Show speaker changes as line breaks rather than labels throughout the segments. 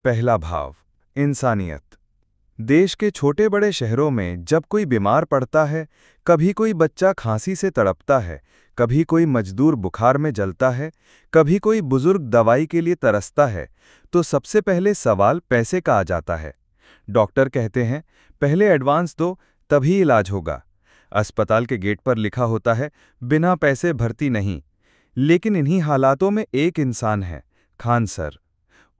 पहला भाव, इंसानियत। देश के छोटे बड़े शहरों में जब कोई बीमार पड़ता है, कभी कोई बच्चा खांसी से तड़पता है, कभी कोई मजदूर बुखार में जलता है, कभी कोई बुजुर्ग दवाई के लिए तरसता है, तो सबसे पहले सवाल पैसे का आ जाता है। डॉक्टर कहते हैं, पहले एडवांस दो, तभी इलाज होगा। अस्पताल के गेट पर लिखा होता है, बिना पैसे भर्ती नहीं। लेकिन इन्हीं हालातों में एक इंसान है, खान सर।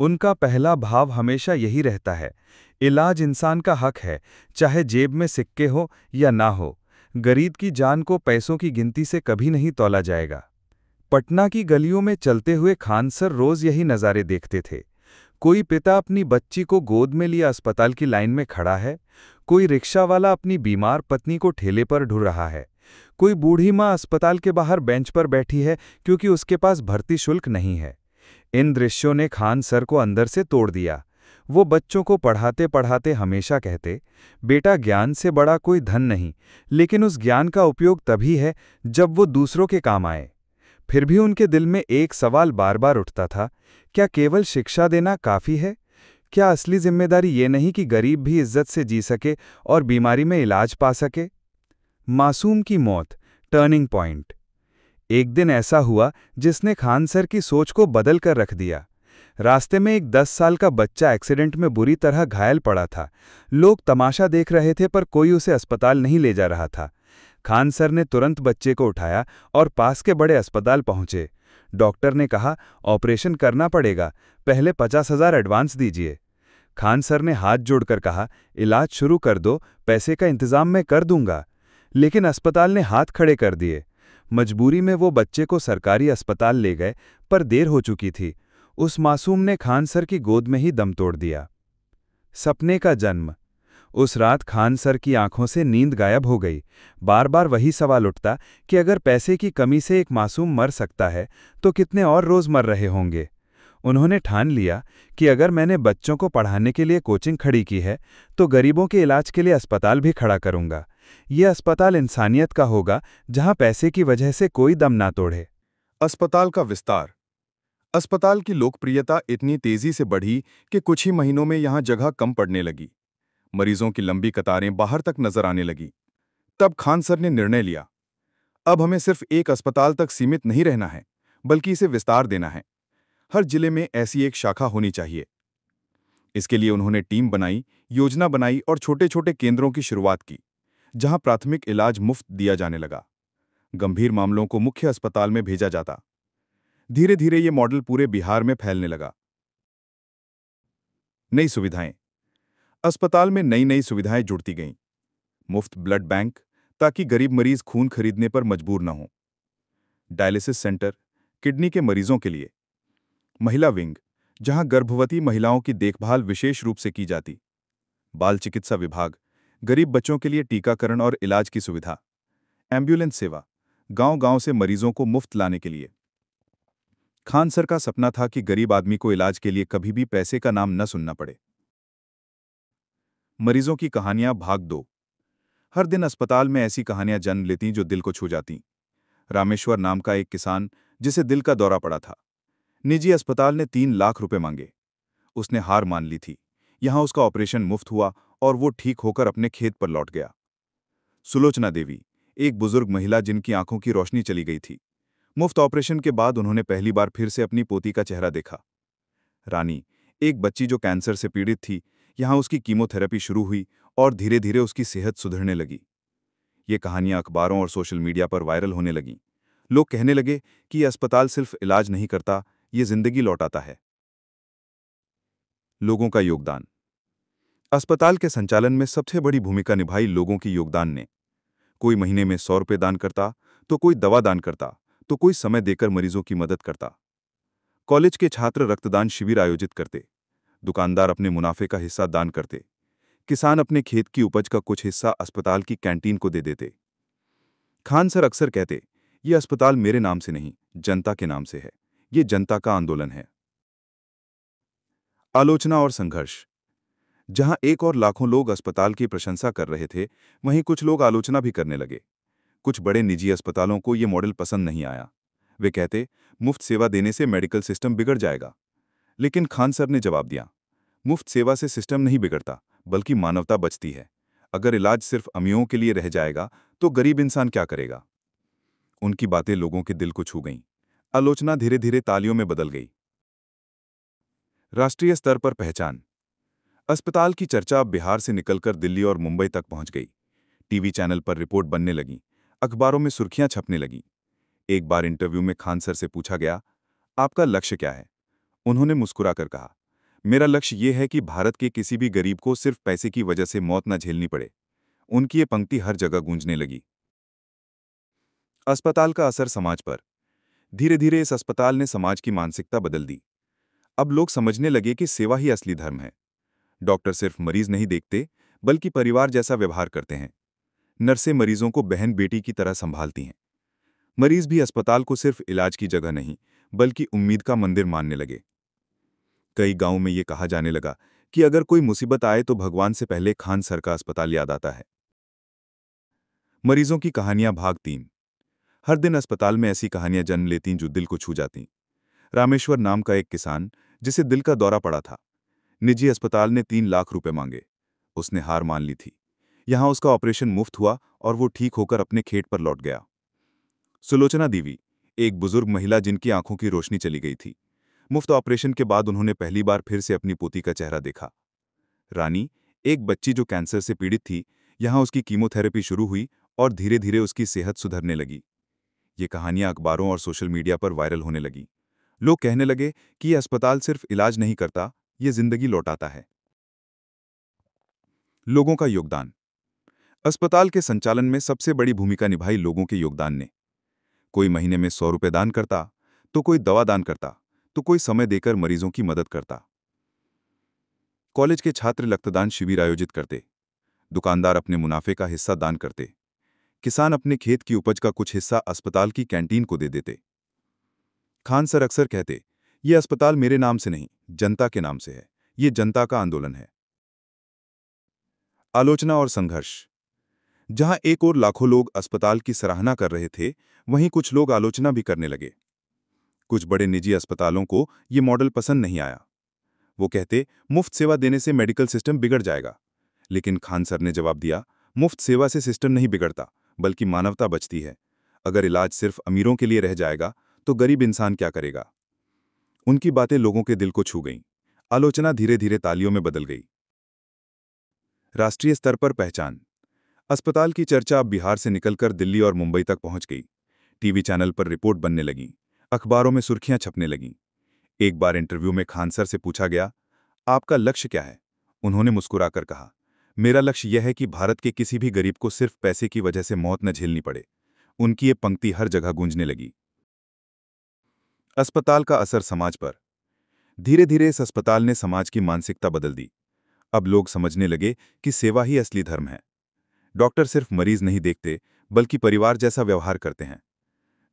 उनका पहला भाव हमेशा यही रहता है, इलाज इंसान का हक है, चाहे जेब में सिक्के हो या ना हो। गरीब की जान को पैसों की गिनती से कभी नहीं तौला जाएगा। पटना की गलियों में चलते हुए खान सर रोज यही नज़ारे देखते थे। कोई पिता अपनी बच्ची को गोद में लिए अस्पताल की लाइन में खड़ा है, कोई रिक्शा वाला अपनी बीमार पत्नी को ठेले पर ढूंढ रहा है, कोई बूढ़ी माँ अस्पताल के बाहर बेंच पर बैठी है क्योंकि उसके पास भर्ती शुल्क नहीं है। इन दृश्यों ने खान सर को अंदर से तोड़ दिया। वो बच्चों को पढ़ाते पढ़ाते हमेशा कहते, बेटा ज्ञान से बड़ा कोई धन नहीं, लेकिन उस ज्ञान का उपयोग तभी है जब वो दूसरों के काम आए। फिर भी उनके दिल में एक सवाल बार बार उठता था, क्या केवल शिक्षा देना काफ़ी है? क्या असली जिम्मेदारी ये नहीं कि गरीब भी इज्जत से जी सके और बीमारी में इलाज पा सके? मासूम की मौत, टर्निंग पॉइंट। एक दिन ऐसा हुआ जिसने खान सर की सोच को बदल कर रख दिया। रास्ते में एक 10 साल का बच्चा एक्सीडेंट में बुरी तरह घायल पड़ा था। लोग तमाशा देख रहे थे पर कोई उसे अस्पताल नहीं ले जा रहा था। खान सर ने तुरंत बच्चे को उठाया और पास के बड़े अस्पताल पहुंचे। डॉक्टर ने कहा, ऑपरेशन करना पड़ेगा, पहले 50,000 एडवांस दीजिए। खान सर ने हाथ जोड़कर कहा, इलाज शुरू कर दो, पैसे का इंतजाम मैं कर दूंगा। लेकिन अस्पताल ने हाथ खड़े कर दिए। मजबूरी में वो बच्चे को सरकारी अस्पताल ले गए, पर देर हो चुकी थी। उस मासूम ने खान सर की गोद में ही दम तोड़ दिया। सपने का जन्म। उस रात खान सर की आंखों से नींद गायब हो गई। बार बार वही सवाल उठता कि अगर पैसे की कमी से एक मासूम मर सकता है, तो कितने और रोज मर रहे होंगे। उन्होंने ठान लिया कि अगर मैंने बच्चों को पढ़ाने के लिए कोचिंग खड़ी की है, तो गरीबों के इलाज के लिए अस्पताल भी खड़ा करूंगा। ये अस्पताल इंसानियत का होगा, जहां पैसे की वजह से कोई दम ना तोड़े।
अस्पताल का विस्तार। अस्पताल की लोकप्रियता इतनी तेजी से बढ़ी कि कुछ ही महीनों में यहां जगह कम पड़ने लगी। मरीजों की लंबी कतारें बाहर तक नजर आने लगी। तब खान सर ने निर्णय लिया, अब हमें सिर्फ एक अस्पताल तक सीमित नहीं रहना है, बल्कि इसे विस्तार देना है। हर जिले में ऐसी एक शाखा होनी चाहिए। इसके लिए उन्होंने टीम बनाई, योजना बनाई और छोटे छोटे केंद्रों की शुरुआत की, जहां प्राथमिक इलाज मुफ्त दिया जाने लगा। गंभीर मामलों को मुख्य अस्पताल में भेजा जाता। धीरे धीरे ये मॉडल पूरे बिहार में फैलने लगा। नई सुविधाएं। अस्पताल में नई नई सुविधाएं जुड़ती गईं। मुफ्त ब्लड बैंक, ताकि गरीब मरीज खून खरीदने पर मजबूर न हों। डायलिसिस सेंटर, किडनी के मरीजों के लिए। महिला विंग, जहां गर्भवती महिलाओं की देखभाल विशेष रूप से की जाती। बाल चिकित्सा विभाग, गरीब बच्चों के लिए टीकाकरण और इलाज की सुविधा। एम्बुलेंस सेवा, गांव-गांव से मरीजों को मुफ्त लाने के लिए। खान सर का सपना था कि गरीब आदमी को इलाज के लिए कभी भी पैसे का नाम न सुनना पड़े। मरीजों की कहानियां भाग 2। हर दिन अस्पताल में ऐसी कहानियां जन्म लेती जो दिल को छू जाती। रामेश्वर नाम का एक किसान, जिसे दिल का दौरा पड़ा था। निजी अस्पताल ने 3 लाख रुपए मांगे। उसने हार मान ली थी। यहां उसका ऑपरेशन मुफ्त हुआ और वो ठीक होकर अपने खेत पर लौट गया। सुलोचना देवी, एक बुजुर्ग महिला जिनकी आंखों की रोशनी चली गई थी। मुफ्त ऑपरेशन के बाद उन्होंने पहली बार फिर से अपनी पोती का चेहरा देखा। रानी, एक बच्ची जो कैंसर से पीड़ित थी, यहां उसकी कीमोथेरेपी शुरू हुई और धीरे धीरे उसकी सेहत सुधरने लगी। ये कहानियां अखबारों और सोशल मीडिया पर वायरल होने लगीं। लोग कहने लगे कि ये अस्पताल सिर्फ इलाज नहीं करता, ये जिंदगी लौटाता है। लोगों का योगदान। अस्पताल के संचालन में सबसे बड़ी भूमिका निभाई लोगों की योगदान ने। कोई महीने में 100 रुपये दान करता, तो कोई दवा दान करता, तो कोई समय देकर मरीजों की मदद करता। कॉलेज के छात्र रक्तदान शिविर आयोजित करते। दुकानदार अपने मुनाफे का हिस्सा दान करते। किसान अपने खेत की उपज का कुछ हिस्सा अस्पताल की कैंटीन को दे देते। खान सर अक्सर कहते, ये अस्पताल मेरे नाम से नहीं, जनता के नाम से है। ये जनता का आंदोलन है। आलोचना और संघर्ष। जहां एक और लाखों लोग अस्पताल की प्रशंसा कर रहे थे, वहीं कुछ लोग आलोचना भी करने लगे। कुछ बड़े निजी अस्पतालों को ये मॉडल पसंद नहीं आया। वे कहते, मुफ्त सेवा देने से मेडिकल सिस्टम बिगड़ जाएगा। लेकिन खान सर ने जवाब दिया, मुफ्त सेवा से सिस्टम नहीं बिगड़ता, बल्कि मानवता बचती है। अगर इलाज सिर्फ अमीरों के लिए रह जाएगा तो गरीब इंसान क्या करेगा? उनकी बातें लोगों के दिल को छू गईं। आलोचना धीरे धीरे तालियों में बदल गई। राष्ट्रीय स्तर पर पहचान। अस्पताल की चर्चा अब बिहार से निकलकर दिल्ली और मुंबई तक पहुंच गई। टीवी चैनल पर रिपोर्ट बनने लगी, अखबारों में सुर्खियां छपने लगी। एक बार इंटरव्यू में खान सर से पूछा गया, आपका लक्ष्य क्या है? उन्होंने मुस्कुराकर कहा, मेरा लक्ष्य ये है कि भारत के किसी भी गरीब को सिर्फ पैसे की वजह से मौत न झेलनी पड़े। उनकी ये पंक्ति हर जगह गूंजने लगी। अस्पताल का असर समाज पर। धीरे धीरे इस अस्पताल ने समाज की मानसिकता बदल दी। अब लोग समझने लगे कि सेवा ही असली धर्म है। डॉक्टर सिर्फ मरीज नहीं देखते, बल्कि परिवार जैसा व्यवहार करते हैं। नर्सें मरीजों को बहन बेटी की तरह संभालती हैं। मरीज भी अस्पताल को सिर्फ इलाज की जगह नहीं, बल्कि उम्मीद का मंदिर मानने लगे। कई गांवों में ये कहा जाने लगा कि अगर कोई मुसीबत आए तो भगवान से पहले खान सर का अस्पताल याद आता है। मरीजों की कहानियां भाग 3। हर दिन अस्पताल में ऐसी कहानियां जन्म लेती जो दिल को छू जाती। रामेश्वर नाम का एक किसान, जिसे दिल का दौरा पड़ा था। निजी अस्पताल ने 3 लाख रुपए मांगे। उसने हार मान ली थी। यहां उसका ऑपरेशन मुफ्त हुआ और वो ठीक होकर अपने खेत पर लौट गया। सुलोचना देवी, एक बुजुर्ग महिला जिनकी आंखों की रोशनी चली गई थी। मुफ्त ऑपरेशन के बाद उन्होंने पहली बार फिर से अपनी पोती का चेहरा देखा। रानी, एक बच्ची जो कैंसर से पीड़ित थी, यहां उसकी कीमोथेरेपी शुरू हुई और धीरे धीरे उसकी सेहत सुधरने लगी। ये कहानियां अखबारों और सोशल मीडिया पर वायरल होने लगी। लोग कहने लगे कि ये अस्पताल सिर्फ इलाज नहीं करता, ये जिंदगी लौटाता है। लोगों का योगदान। अस्पताल के संचालन में सबसे बड़ी भूमिका निभाई लोगों के योगदान ने। कोई महीने में 100 रुपए दान करता, तो कोई दवा दान करता, तो कोई समय देकर मरीजों की मदद करता। कॉलेज के छात्र रक्तदान शिविर आयोजित करते। दुकानदार अपने मुनाफे का हिस्सा दान करते। किसान अपने खेत की उपज का कुछ हिस्सा अस्पताल की कैंटीन को दे देते। खान सर अक्सर कहते, ये अस्पताल मेरे नाम से नहीं, जनता के नाम से है। ये जनता का आंदोलन है। आलोचना और संघर्ष। जहां एक और लाखों लोग अस्पताल की सराहना कर रहे थे, वहीं कुछ लोग आलोचना भी करने लगे। कुछ बड़े निजी अस्पतालों को ये मॉडल पसंद नहीं आया। वो कहते, मुफ्त सेवा देने से मेडिकल सिस्टम बिगड़ जाएगा। लेकिन खान सर ने जवाब दिया, मुफ्त सेवा से सिस्टम नहीं बिगड़ता, बल्कि मानवता बचती है। अगर इलाज सिर्फ अमीरों के लिए रह जाएगा तो गरीब इंसान क्या करेगा? उनकी बातें लोगों के दिल को छू गईं। आलोचना धीरे धीरे तालियों में बदल गई। राष्ट्रीय स्तर पर पहचान। अस्पताल की चर्चा अब बिहार से निकलकर दिल्ली और मुंबई तक पहुंच गई। टीवी चैनल पर रिपोर्ट बनने लगी, अखबारों में सुर्खियां छपने लगीं। एक बार इंटरव्यू में खान सर से पूछा गया, आपका लक्ष्य क्या है? उन्होंने मुस्कुराकर कहा, मेरा लक्ष्य यह है कि भारत के किसी भी गरीब को सिर्फ पैसे की वजह से मौत न झेलनी पड़े। उनकी ये पंक्ति हर जगह गूंजने लगी। अस्पताल का असर समाज पर। धीरे धीरे इस अस्पताल ने समाज की मानसिकता बदल दी। अब लोग समझने लगे कि सेवा ही असली धर्म है। डॉक्टर सिर्फ मरीज नहीं देखते, बल्कि परिवार जैसा व्यवहार करते हैं।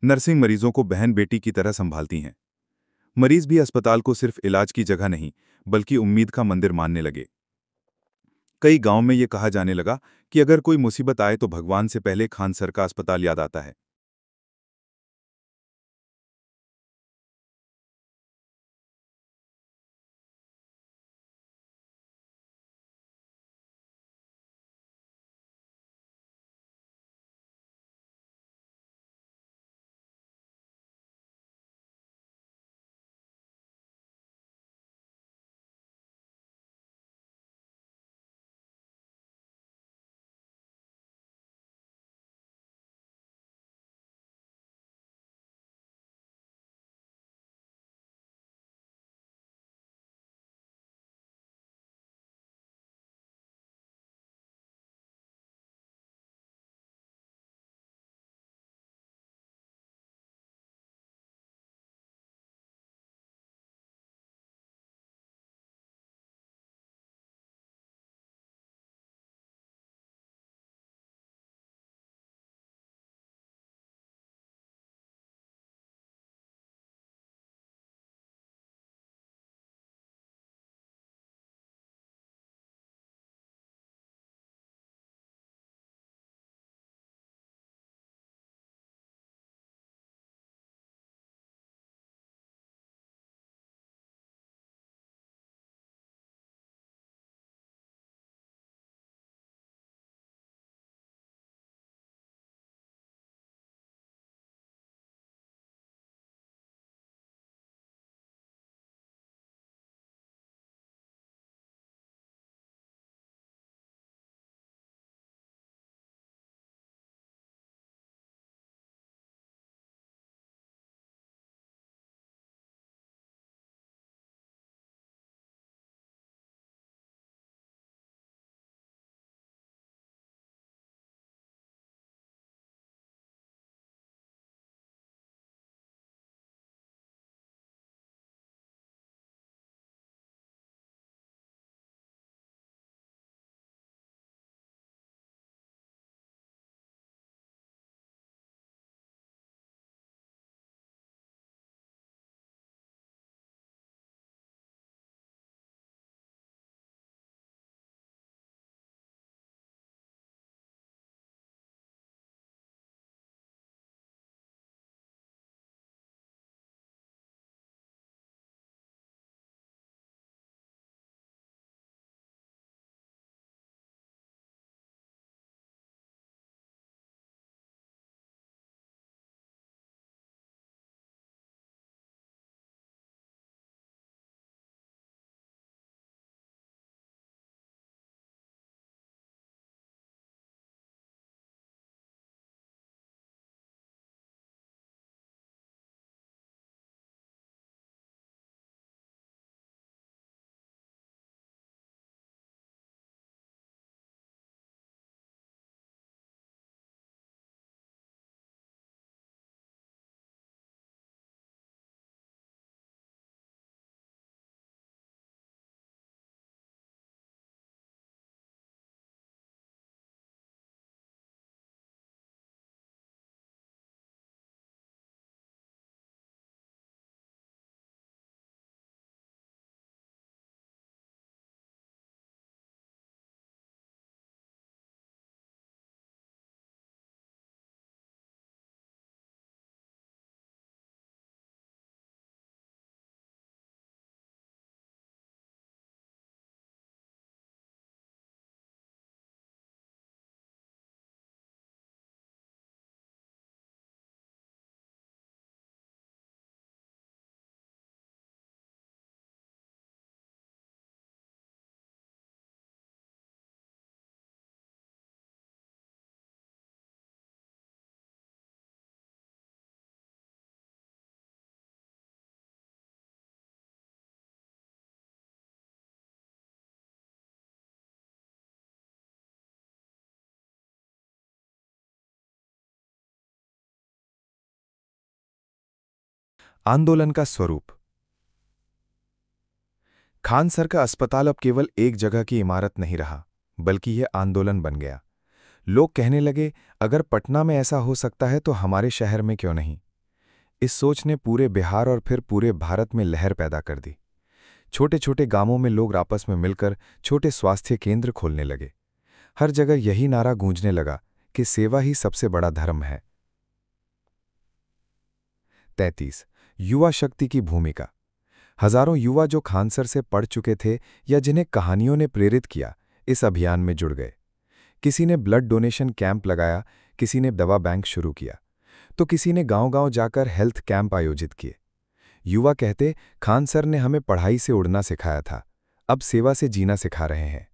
नर्सिंग मरीजों को बहन बेटी की तरह संभालती हैं। मरीज भी अस्पताल को सिर्फ इलाज की जगह नहीं, बल्कि उम्मीद का मंदिर मानने लगे। कई गांव में ये कहा जाने लगा कि अगर कोई मुसीबत आए तो भगवान से पहले खान सर का अस्पताल याद आता है।
आंदोलन का स्वरूप। खान सर का अस्पताल अब केवल एक जगह की इमारत नहीं रहा, बल्कि यह आंदोलन बन गया। लोग कहने लगे, अगर पटना में ऐसा हो सकता है तो हमारे शहर में क्यों नहीं। इस सोच ने पूरे बिहार और फिर पूरे भारत में लहर पैदा कर दी। छोटे छोटे गांवों में लोग आपस में मिलकर छोटे स्वास्थ्य केंद्र खोलने लगे। हर जगह यही नारा गूंजने लगा कि सेवा ही सबसे बड़ा धर्म है। 33। युवा शक्ति की भूमिका। हजारों युवा जो खान सर से पढ़ चुके थे या जिन्हें कहानियों ने प्रेरित किया, इस अभियान में जुड़ गए। किसी ने ब्लड डोनेशन कैंप लगाया, किसी ने दवा बैंक शुरू किया, तो किसी ने गांव-गांव जाकर हेल्थ कैंप आयोजित किए। युवा कहते, खान सर ने हमें पढ़ाई से उड़ना सिखाया था, अब सेवा से जीना सिखा रहे हैं।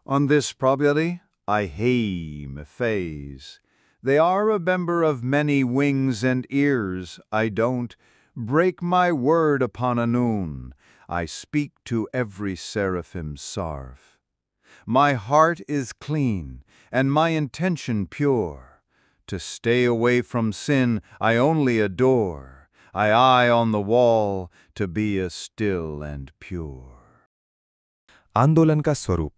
On this probability, I haim phase. They are a member of many wings and ears. I don't break my word upon a noon. I speak to every seraphim sarf. My heart is clean, and my intention pure. To stay away from sin I only adore. I eye on the wall to be as still and pure.
आंदोलन का स्वरूप।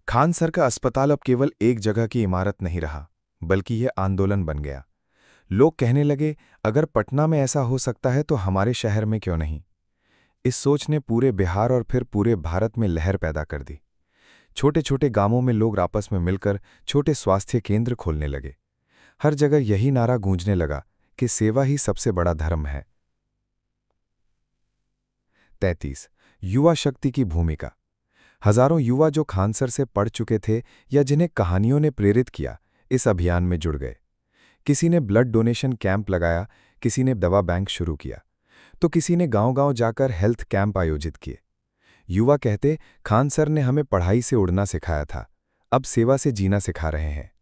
Khan sir का अस्पताल अब केवल एक जगह की इमारत नहीं रहा, बल्कि यह आंदोलन बन गया। लोग कहने लगे, अगर पटना में ऐसा हो सकता है तो हमारे शहर में क्यों नहीं। इस सोच ने पूरे बिहार और फिर पूरे भारत में लहर पैदा कर दी। छोटे छोटे गांवों में लोग आपस में मिलकर छोटे स्वास्थ्य केंद्र खोलने लगे। हर जगह यही नारा गूंजने लगा कि सेवा ही सबसे बड़ा धर्म है। 33 युवा शक्ति की भूमिका। हजारों युवा जो खानसर से पढ़ चुके थे या जिन्हें कहानियों ने प्रेरित किया, इस अभियान में जुड़ गए। किसी ने ब्लड डोनेशन कैंप लगाया, किसी ने दवा बैंक शुरू किया, तो किसी ने गांव-गांव जाकर हेल्थ कैंप आयोजित किए। युवा कहते, खान सर ने हमें पढ़ाई से उड़ना सिखाया था, अब सेवा से जीना सिखा रहे हैं।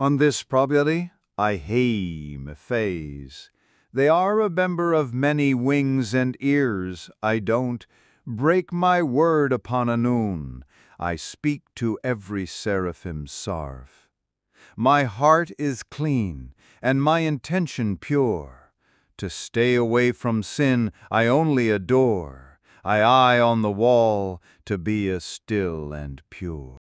On this probability, I haim phase. They are a member of many wings and ears. I don't break my word upon a noon. I speak to every seraphim sarf. My heart is clean, and my intention pure, To stay away from sin I only adore. I eye on the wall to be as still and pure.